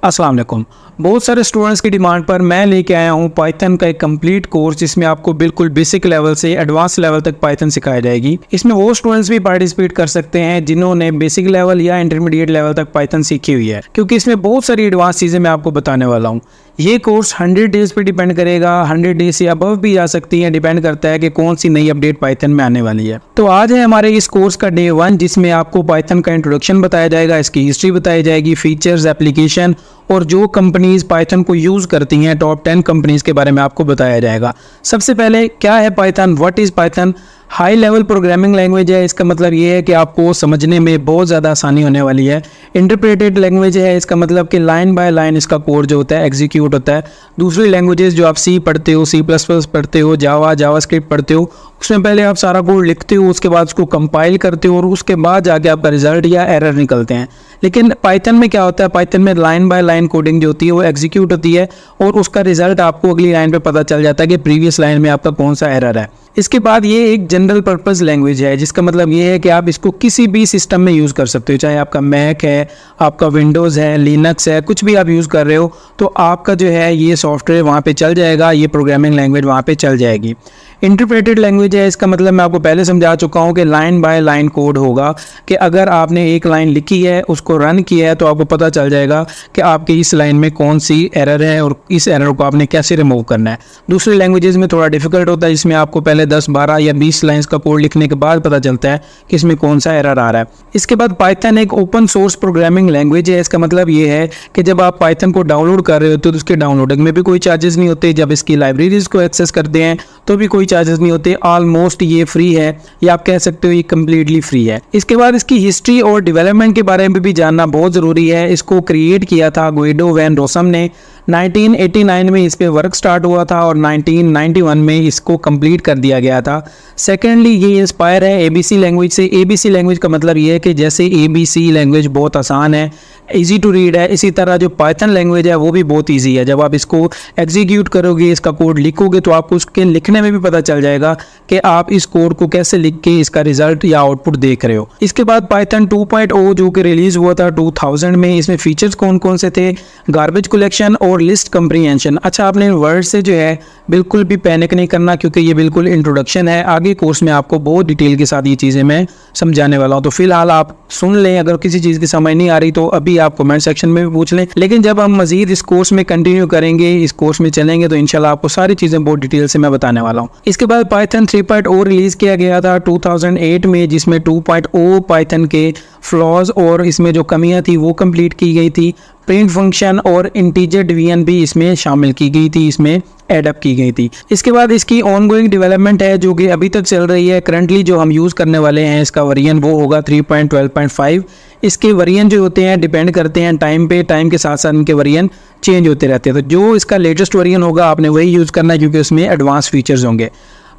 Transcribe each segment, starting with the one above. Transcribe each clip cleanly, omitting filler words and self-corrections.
अस्सलाम वालेकुम। बहुत सारे स्टूडेंट्स की डिमांड पर मैं लेके आया हूँ पाइथन का एक कंप्लीट कोर्स जिसमें आपको बिल्कुल बेसिक लेवल से एडवांस लेवल तक पाइथन सिखाई जाएगी। इसमें वो स्टूडेंट्स भी पार्टिसिपेट कर सकते हैं जिन्होंने बेसिक लेवल या इंटरमीडिएट लेवल तक पाइथन सीखी हुई है, क्योंकि इसमें बहुत सारी एडवांस चीज़ें मैं आपको बताने वाला हूँ। ये कोर्स 100 डेज पे डिपेंड करेगा, 100 डेज से अबव भी जा सकती है, डिपेंड करता है कि कौन सी नई अपडेट पाइथन में आने वाली है। तो आज है हमारे इस कोर्स का डे 1, जिसमें आपको पाइथन का इंट्रोडक्शन बताया जाएगा, इसकी हिस्ट्री बताई जाएगी, फीचर्स, एप्लीकेशन और जो कंपनीज पाइथन को यूज़ करती हैं, टॉप 10 कंपनीज के बारे में आपको बताया जाएगा। सबसे पहले क्या है Python, what is Python? High level programming language है। इसका मतलब ये है कि आपको समझने में बहुत ज़्यादा आसानी होने वाली है। इंटरप्रेटेड लैंग्वेज है, इसका मतलब कि लाइन बाय लाइन इसका कोड जो होता है एग्जीक्यूट होता है। दूसरी लैंग्वेजेस जो आप सी पढ़ते हो, C++ पढ़ते हो, जावास्क्रिप्ट पढ़ते हो, उसमें पहले आप सारा कोड लिखते हो, उसके बाद उसको कंपाइल करते हो और उसके बाद जाके आपका रिजल्ट या एरर निकलते हैं। लेकिन पाइथन में क्या होता है, पाइथन में लाइन बाय लाइन कोडिंग जो होती है वो एग्जीक्यूट होती है और उसका रिजल्ट आपको अगली लाइन पे पता चल जाता है कि प्रीवियस लाइन में आपका कौन सा एरर है। इसके बाद ये एक जनरल पर्पस लैंग्वेज है, जिसका मतलब ये है कि आप इसको किसी भी सिस्टम में यूज़ कर सकते हो, चाहे आपका मैक है, आपका विंडोज़ है, लिनक्स है, कुछ भी आप यूज़ कर रहे हो तो आपका जो है ये सॉफ्टवेयर वहाँ पे चल जाएगा, ये प्रोग्रामिंग लैंग्वेज वहाँ पे चल जाएगी। इंटरप्रेटेड लैंग्वेज है, इसका मतलब मैं आपको पहले समझा चुका हूँ कि लाइन बाय लाइन कोड होगा, कि अगर आपने एक लाइन लिखी है, उसको रन किया है तो आपको पता चल जाएगा कि आपके इस लाइन में कौन सी एरर है और इस एरर को आपने कैसे रिमूव करना है। दूसरी लैंग्वेजेस में थोड़ा डिफिकल्ट होता है, जिसमें आपको पहले 10, 12 या 20 लाइन्स का कोड लिखने के बाद पता चलता है कि इसमें कौन सा एरर आ रहा है। इसके बाद पाइथन एक ओपन सोर्स प्रोग्रामिंग लैंग्वेज है। इसका मतलब ये है कि जब आप पाइथन को डाउनलोड कर रहे होते हो तो उसके डाउनलोडिंग में भी कोई चार्जेस नहीं होते, जब इसकी लाइब्रेरीज को एक्सेस करते हैं तो भी कोई चार्जेस नहीं होते। ऑलमोस्ट ये फ्री है, या आप कह सकते हो ये कम्प्लीटली फ्री है। इसके बाद इसकी हिस्ट्री और डेवलपमेंट के बारे में भी जानना बहुत ज़रूरी है। इसको क्रिएट किया था गुइडो वैन रोसम ने। 1989 में इस पे वर्क स्टार्ट हुआ था और 1991 में इसको कंप्लीट कर दिया गया था। सेकेंडली ये इंस्पायर है ABC लैंग्वेज से। ABC लैंग्वेज का मतलब ये है कि जैसे ABC लैंग्वेज बहुत आसान है, इजी टू रीड है, इसी तरह जो पाइथन लैंग्वेज है वो भी बहुत इजी है। जब आप इसको एग्जीक्यूट करोगे, इसका कोड लिखोगे तो आपको उसके लिखने में भी पता चल जाएगा कि आप इस कोड को कैसे लिख के इसका रिजल्ट या आउटपुट देख रहे हो। इसके बाद पाइथन 2.0 जो कि रिलीज हुआ था 2000 में। इसमें फीचर्स कौन कौन से थे? गार्बेज कलेक्शन और लिस्ट कंप्रीहेंशन। अच्छा, आपने वर्ड से जो है बिल्कुल भी पैनिक नहीं करना, क्योंकि ये बिल्कुल इंट्रोडक्शन है। आगे कोर्स में आपको बहुत डिटेल के साथ ये चीज़ें मैं समझाने वाला हूँ, तो फिलहाल आप सुन लें। अगर किसी चीज़ की समझ नहीं आ रही तो अभी आप कमेंट सेक्शन में भी पूछ लें। लेकिन जब हम मजीद इस कोर्स में कंटिन्यू करेंगे, इस कोर्स में चलेंगे, तो इंशाल्लाह आपको सारी चीज़ें बहुत डिटेल से मैं बताने वाला हूँ। इसके बाद पाइथन 3.0 रिलीज़ किया गया था 2008 में, जिसमें 2.0 पाइथन के फ्लॉज और इसमें जो कमियाँ थी वो कंप्लीट की गई थी। प्रिंट फंक्शन और इंटीजर डिवीजन भी इसमें शामिल की गई थी, इसमें एडअप की गई थी। इसके बाद इसकी ऑनगोइंग डेवलपमेंट है जो कि अभी तक चल रही है। करंटली जो हम यूज़ करने वाले हैं इसका वेरिएंट वो होगा 3.12.5। इसके वेरिएंट जो होते हैं डिपेंड करते हैं टाइम पे, टाइम के साथ साथ इनके वेरिएंट चेंज होते रहते हैं। तो जो इसका लेटेस्ट वेरिएंट होगा आपने वही यूज़ करना है, क्योंकि उसमें एडवांस फीचर्स होंगे।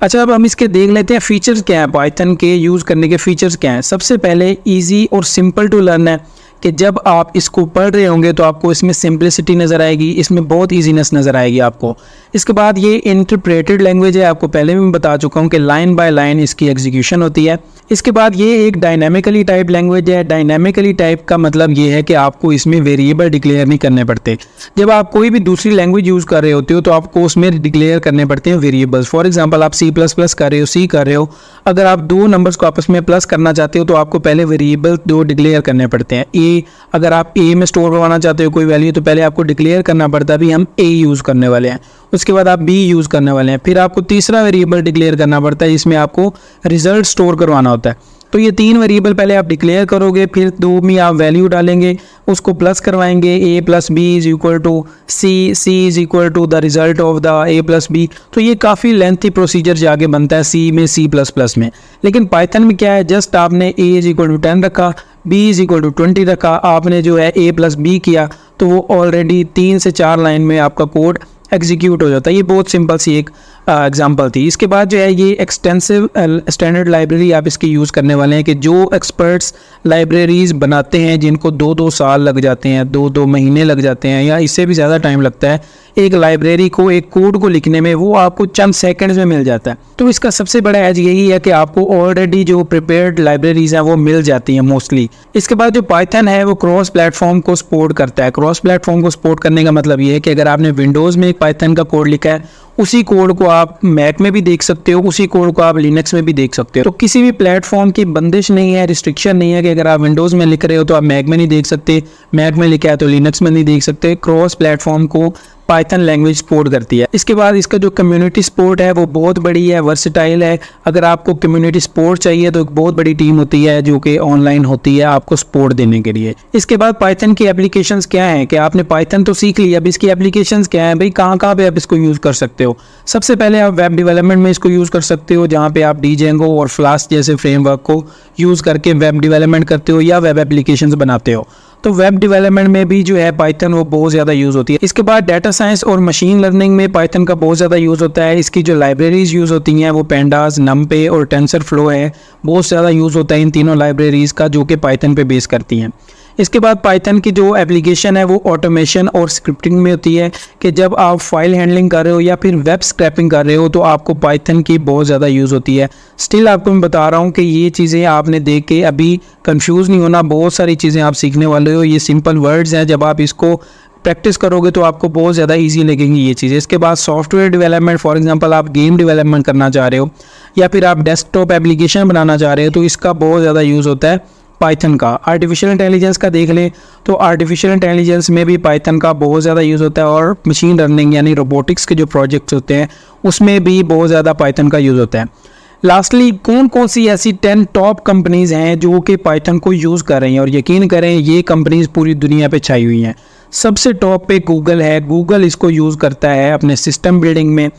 अच्छा, अब हम इसके देख लेते हैं फीचर्स क्या है, पाइथन के यूज़ करने के फीचर्स क्या हैं। सबसे पहले ईजी और सिंपल टू लर्न है, कि जब आप इसको पढ़ रहे होंगे तो आपको इसमें सिंपलिसिटी नज़र आएगी, इसमें बहुत ईजीनेस नज़र आएगी आपको। इसके बाद ये इंटरप्रेटेड लैंग्वेज है, आपको पहले भी मैं बता चुका हूँ कि लाइन बाय लाइन इसकी एग्जीक्यूशन होती है। इसके बाद ये एक डायनामिकली टाइप लैंग्वेज है। डायनामिकली टाइप का मतलब ये है कि आपको इसमें वेरिएबल डिक्लेयर नहीं करने पड़ते। जब आप कोई भी दूसरी लैंग्वेज यूज़ कर रहे होते हो तो आपको उसमें डिक्लेयर करने पड़ते हैं वेरिएबल्स। फॉर एग्जांपल आप C++ कर रहे हो, C कर रहे हो, अगर आप दो नंबर्स को आपस में प्लस करना चाहते हो तो आपको पहले वेरिएबल दो डिक्लेयर करने पड़ते हैं। अगर आप A में स्टोर करवाना चाहते हो कोई वैल्यू तो पहले आपको डिक्लेयर करना पड़ता है, अभी हम A यूज़ करने वाले हैं। उसके बाद आप B यूज़ करने वाले हैं, फिर आपको तीसरा वेरिएबल डिक्लेयर करना पड़ता है, जिसमें आपको रिजल्ट स्टोर करवाना होता है। तो ये 3 वेरिएबल पहले आप डिक्लेयर करोगे, फिर 2 में आप वैल्यू डालेंगे, उसको प्लस करवाएंगे। A + B = C, C = the result of the A + B। तो ये काफ़ी लेंथी प्रोसीजर जाके बनता है C में, C++ में। लेकिन पाइथन में क्या है, जस्ट आपने A = 10 रखा, B = 20 रखा, आपने जो है A + B किया तो वो ऑलरेडी 3 से 4 लाइन में आपका कोड एग्जीक्यूट हो जाता है। ये बहुत सिंपल सी एक एग्जांपल थी। इसके बाद जो है ये एक्सटेंसिव स्टैंडर्ड लाइब्रेरी आप इसकी यूज़ करने वाले हैं कि जो एक्सपर्ट्स लाइब्रेरीज बनाते हैं जिनको 2-2 साल लग जाते हैं, 2-2 महीने लग जाते हैं या इससे भी ज़्यादा टाइम लगता है एक लाइब्रेरी को, एक कोड को लिखने में, वो आपको चंद सेकंड्स में मिल जाता है। तो इसका सबसे बड़ा एज यही है कि आपको ऑलरेडी जो प्रिपेयर्ड लाइब्रेरीज हैं वो मिल जाती हैं मोस्टली। इसके बाद जो पाइथन है वो क्रॉस प्लेटफॉर्म को सपोर्ट करता है। क्रॉस प्लेटफॉर्म को सपोर्ट करने का मतलब ये है कि अगर आपने विंडोज़ में एक पाइथन का कोड लिखा है, उसी कोड को आप मैक में भी देख सकते हो, उसी कोड को आप लिनक्स में भी देख सकते हो। तो किसी भी प्लेटफॉर्म की बंदिश नहीं है, रिस्ट्रिक्शन नहीं है कि अगर आप विंडोज़ में लिख रहे हो तो आप मैक में नहीं देख सकते, मैक में लिखा है तो लिनक्स में नहीं देख सकते। क्रॉस प्लेटफॉर्म को पाइथन लैंग्वेज सपोर्ट करती है। इसके बाद इसका जो कम्युनिटी सपोर्ट है वो बहुत बड़ी है, वर्सेटाइल है। अगर आपको कम्युनिटी सपोर्ट चाहिए तो एक बहुत बड़ी टीम होती है जो कि ऑनलाइन होती है आपको सपोर्ट देने के लिए। इसके बाद पाइथन की एप्लीकेशंस क्या हैं कि आपने पाइथन तो सीख लिया, अब इसकी एप्लीकेशंस क्या हैं भाई, कहाँ पे आप इसको यूज़ कर सकते हो। सबसे पहले आप वेब डेवलपमेंट में इसको यूज़ कर सकते हो, जहाँ पे आप डीजेंगो और फ्लास्क जैसे फ्रेमवर्क को यूज़ करके वेब डेवलपमेंट करते हो या वेब एप्लीकेशंस बनाते हो। तो वेब डेवलपमेंट में भी जो है पाइथन वो बहुत ज़्यादा यूज़ होती है। इसके बाद डाटा साइंस और मशीन लर्निंग में पाइथन का बहुत ज़्यादा यूज़ होता है। इसकी जो लाइब्रेरीज यूज़ होती हैं वो पेंडास, नमपे और टेंसरफ्लो है, बहुत ज़्यादा यूज़ होता है इन तीनों लाइब्रेरीज़ का, जो कि पाइथन पे बेस करती हैं। इसके बाद पाइथन की जो एप्लीकेशन है वो ऑटोमेशन और स्क्रिप्टिंग में होती है कि जब आप फाइल हैंडलिंग कर रहे हो या फिर वेब स्क्रैपिंग कर रहे हो तो आपको पाइथन की बहुत ज़्यादा यूज़ होती है। स्टिल आपको मैं बता रहा हूँ कि ये चीज़ें आपने देख के अभी कंफ्यूज नहीं होना, बहुत सारी चीज़ें आप सीखने वाले हो। ये सिंपल वर्ड्स हैं, जब आप इसको प्रैक्टिस करोगे तो आपको बहुत ज़्यादा इजी लगेंगी ये चीज़ें। इसके बाद सॉफ्टवेयर डेवलपमेंट, फॉर एग्जांपल आप गेम डेवलपमेंट करना चाह रहे हो या फिर आप डेस्कटॉप एप्लीकेशन बनाना चाह रहे हो तो इसका बहुत ज़्यादा यूज़ होता है पाइथन का। आर्टिफिशियल इंटेलिजेंस का देख लें तो आर्टिफिशियल इंटेलिजेंस में भी पाइथन का बहुत ज़्यादा यूज़ होता है और मशीन लर्निंग यानी रोबोटिक्स के जो प्रोजेक्ट्स होते हैं उसमें भी बहुत ज़्यादा पाइथन का यूज़ होता है। लास्टली कौन कौन सी ऐसी 10 टॉप कंपनीज़ हैं जो कि पाइथन को यूज़ कर रही हैं, और यकीन करें ये कंपनीज़ पूरी दुनिया पे छाई हुई हैं। सबसे टॉप पे गूगल है। गूगल इसको यूज़ करता है अपने सिस्टम बिल्डिंग में,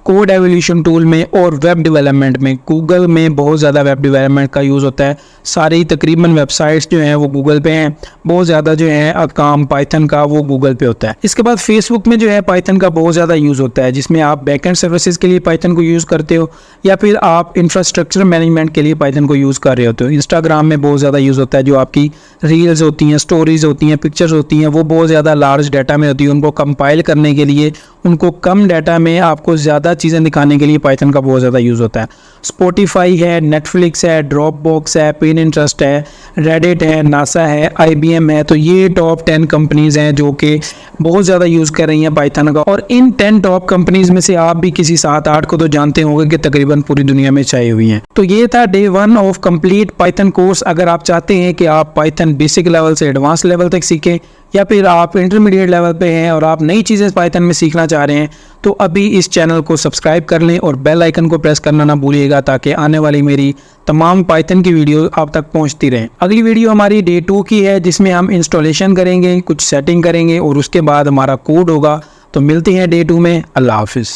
कोड एवोल्यूशन टूल में और वेब डेवलपमेंट में। गूगल में बहुत ज़्यादा वेब डेवलपमेंट का यूज़ होता है। सारी तकरीबन वेबसाइट्स जो हैं वो गूगल पे हैं। बहुत ज़्यादा जो है काम पाइथन का वो गूगल पे होता है। इसके बाद फेसबुक में जो है पाइथन का बहुत ज़्यादा यूज़ होता है, जिसमें आप बैकएंड सर्विसेज के लिए पाइथन को यूज़ करते हो या फिर आप इंफ्रास्ट्रक्चर मैनेजमेंट के लिए पाइथन को यूज़ कर रहे होते हो। इंस्टाग्राम में बहुत ज़्यादा यूज़ होता है, जो आपकी रील्स होती हैं, स्टोरीज होती हैं, पिक्चर्स होती हैं, वो बहुत ज़्यादा लार्ज डाटा में होती है। उनको कंपाइल करने के लिए, उनको कम डाटा में आपको ज़्यादा चीज़ें दिखाने के लिए पाइथन का बहुत ज़्यादा यूज़ होता है। स्पॉटिफाई है, नेटफ्लिक्स है, ड्रॉपबॉक्स है, पिनिंटरेस्ट है, रेडिट है, नासा है, IBM है। तो ये टॉप 10 कंपनीज़ हैं जो कि बहुत ज़्यादा यूज़ कर रही हैं पाइथन का। और इन 10 टॉप कंपनीज़ में से आप भी किसी 7-8 को तो जानते होंगे कि तकरीबन पूरी दुनिया में छाई हुई हैं। तो ये था day 1 of complete Python course. अगर आप चाहते हैं कि आप पाइथन बेसिक लेवल से एडवांस लेवल तक सीखें या फिर आप इंटरमीडिएट लेवल पे हैं और आप नई चीज़ें पाइथन में सीखना चाह रहे हैं, तो अभी इस चैनल को सब्सक्राइब कर लें और बेल आइकन को प्रेस करना ना भूलिएगा, ताकि आने वाली मेरी तमाम पाइथन की वीडियो आप तक पहुंचती रहें। अगली वीडियो हमारी डे 2 की है, जिसमें हम इंस्टॉलेशन करेंगे, कुछ सेटिंग करेंगे और उसके बाद हमारा कोड होगा। तो मिलते हैं डे 2 में। अल्लाह हाफिज़।